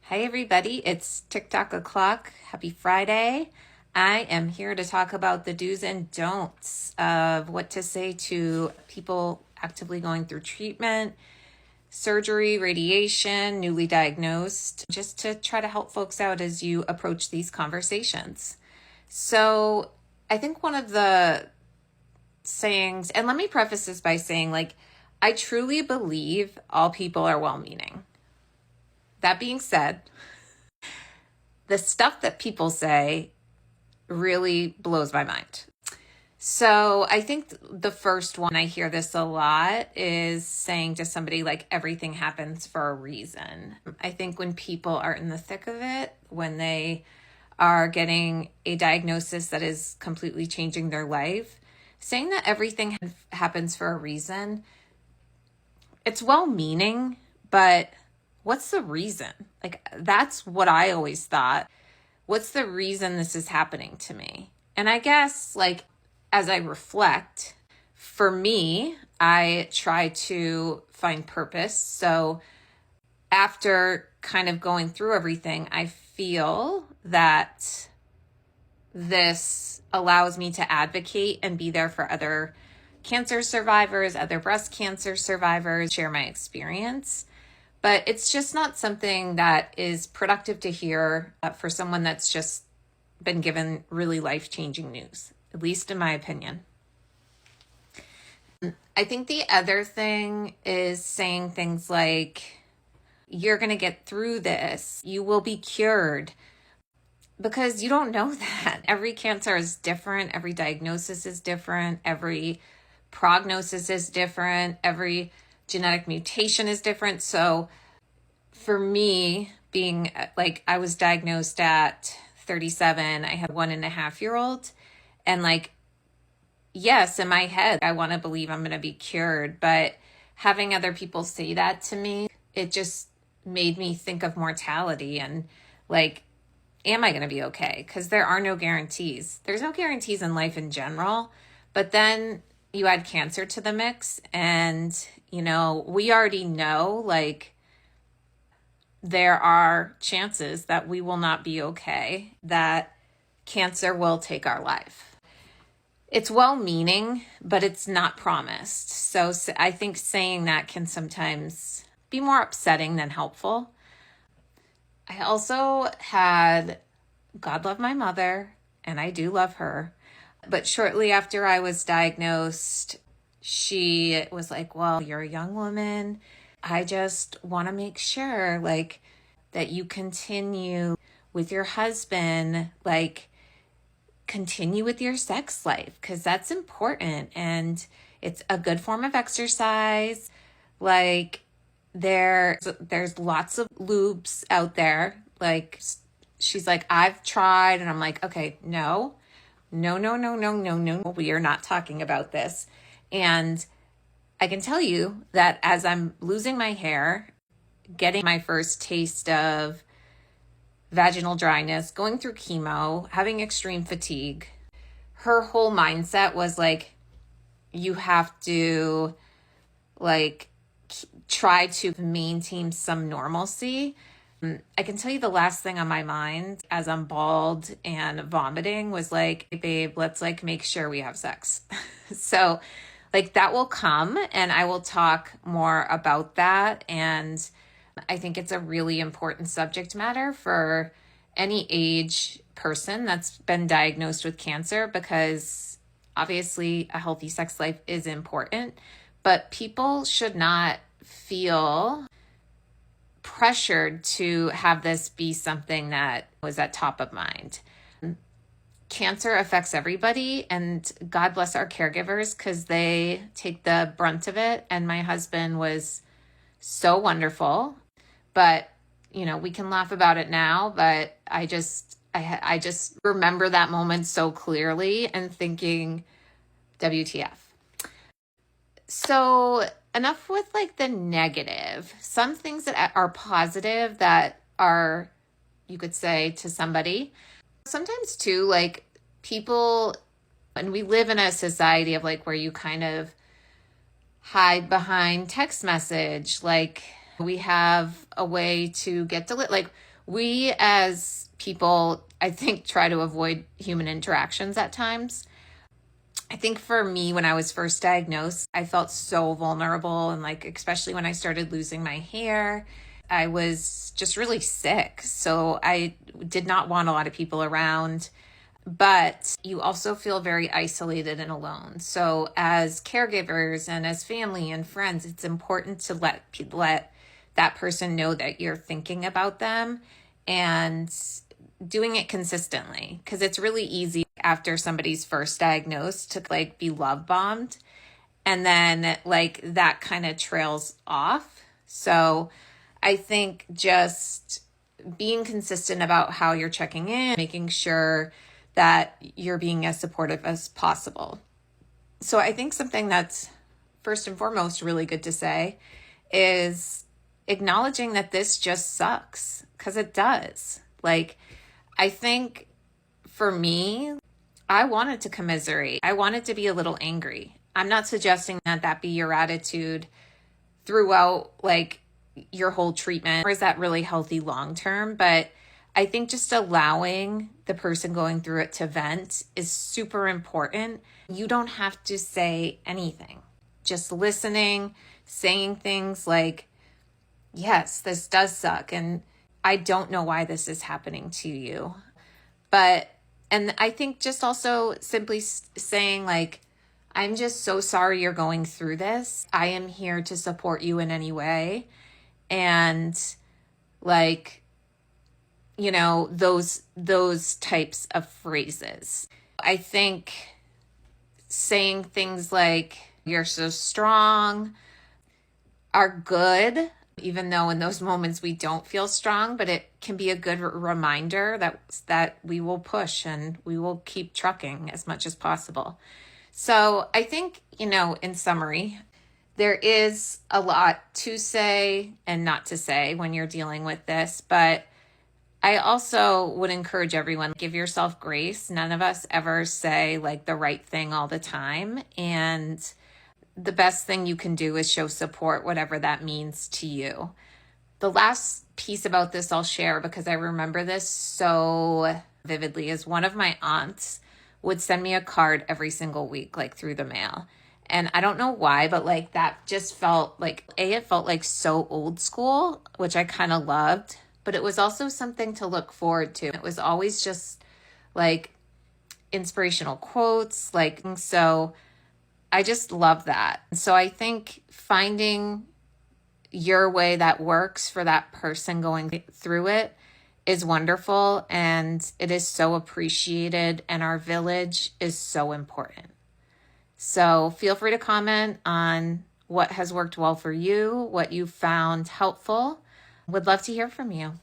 Hi, everybody. It's TikTok o'clock. Happy Friday. I am here to talk about the do's and don'ts of what to say to people actively going through treatment, surgery, radiation, newly diagnosed, just to try to help folks out as you approach these conversations. So, I think one of the sayings, and let me preface this by saying, I truly believe all people are well meaning. That being said, the stuff that people say really blows my mind. So I think the first one, I hear this a lot, is saying to somebody like everything happens for a reason. I think when people are in the thick of it, when they are getting a diagnosis that is completely changing their life, saying that everything happens for a reason, it's well-meaning, but what's the reason? That's what I always thought. What's the reason this is happening to me? And I guess, as I reflect, for me, I try to find purpose. So after kind of going through everything, I feel that this allows me to advocate and be there for other cancer survivors, other breast cancer survivors, share my experience. But it's just not something that is productive to hear for someone that's just been given really life-changing news, at least in my opinion. I think the other thing is saying things like, you're going to get through this, you will be cured, because you don't know that. Every cancer is different, every diagnosis is different, every prognosis is different, every genetic mutation is different. So for me, being I was diagnosed at 37, I had 1.5-year-old, and yes, in my head, I want to believe I'm going to be cured, but having other people say that to me, it just made me think of mortality and am I going to be okay? Because there are no guarantees. There's no guarantees in life in general, but then you add cancer to the mix, and we already know there are chances that we will not be okay, that cancer will take our life. It's well-meaning, but it's not promised. So I think saying that can sometimes be more upsetting than helpful. I also had, God love my mother, and I do love her, but shortly after I was diagnosed, she was like, well, you're a young woman. I just want to make sure that you continue with your husband, continue with your sex life, because that's important and it's a good form of exercise. There's lots of lubes out there. She's like, I've tried, and I'm like, okay, no, we are not talking about this. And I can tell you that as I'm losing my hair, getting my first taste of vaginal dryness, going through chemo, having extreme fatigue, her whole mindset was you have to try to maintain some normalcy. I can tell you the last thing on my mind as I'm bald and vomiting was babe, let's make sure we have sex. So that will come, and I will talk more about that. And I think it's a really important subject matter for any age person that's been diagnosed with cancer, because obviously a healthy sex life is important, but people should not feel pressured to have this be something that was at top of mind. Cancer affects everybody, and God bless our caregivers because they take the brunt of it. And my husband was so wonderful, but we can laugh about it now, but I just remember that moment so clearly and thinking, WTF. So enough with the negative. Some things that are positive that are, you could say to somebody. Sometimes too, people, and we live in a society of where you kind of hide behind text message. We have a way to get We as people, I think, try to avoid human interactions at times. I think for me, when I was first diagnosed, I felt so vulnerable. And like, especially when I started losing my hair, I was just really sick. So I did not want a lot of people around. But you also feel very isolated and alone. So as caregivers and as family and friends, it's important to let that person know that you're thinking about them and doing it consistently, because it's really easy after somebody's first diagnosed to like be love bombed, and then like that kind of trails off. So I think just being consistent about how you're checking in, making sure that you're being as supportive as possible. So I think something that's first and foremost really good to say is acknowledging that this just sucks, because it does. Like, I think for me, I wanted to commiserate. I wanted to be a little angry. I'm not suggesting that that be your attitude throughout like your whole treatment, or is that really healthy long term? But I think just allowing the person going through it to vent is super important. You don't have to say anything, just listening, saying things like, yes, this does suck, and I don't know why this is happening to you. But, and I think just also simply saying, like, I'm just so sorry you're going through this. I am here to support you in any way. And, like, you know, those types of phrases. I think saying things like, you're so strong, are good, even though in those moments we don't feel strong, but it can be a good reminder that we will push and we will keep trucking as much as possible. So I think, you know, in summary, there is a lot to say and not to say when you're dealing with this, but I also would encourage everyone, give yourself grace. None of us ever say like the right thing all the time. And the best thing you can do is show support, whatever that means to you. The last piece about this I'll share, because I remember this so vividly, is one of my aunts would send me a card every single week, like through the mail. And I don't know why, but like that just felt like, it felt like so old school, which I kind of loved, but it was also something to look forward to. It was always just like inspirational quotes, like, so I just love that. So I think finding your way that works for that person going through it is wonderful, and it is so appreciated, and our village is so important. So feel free to comment on what has worked well for you, what you found helpful. Would love to hear from you.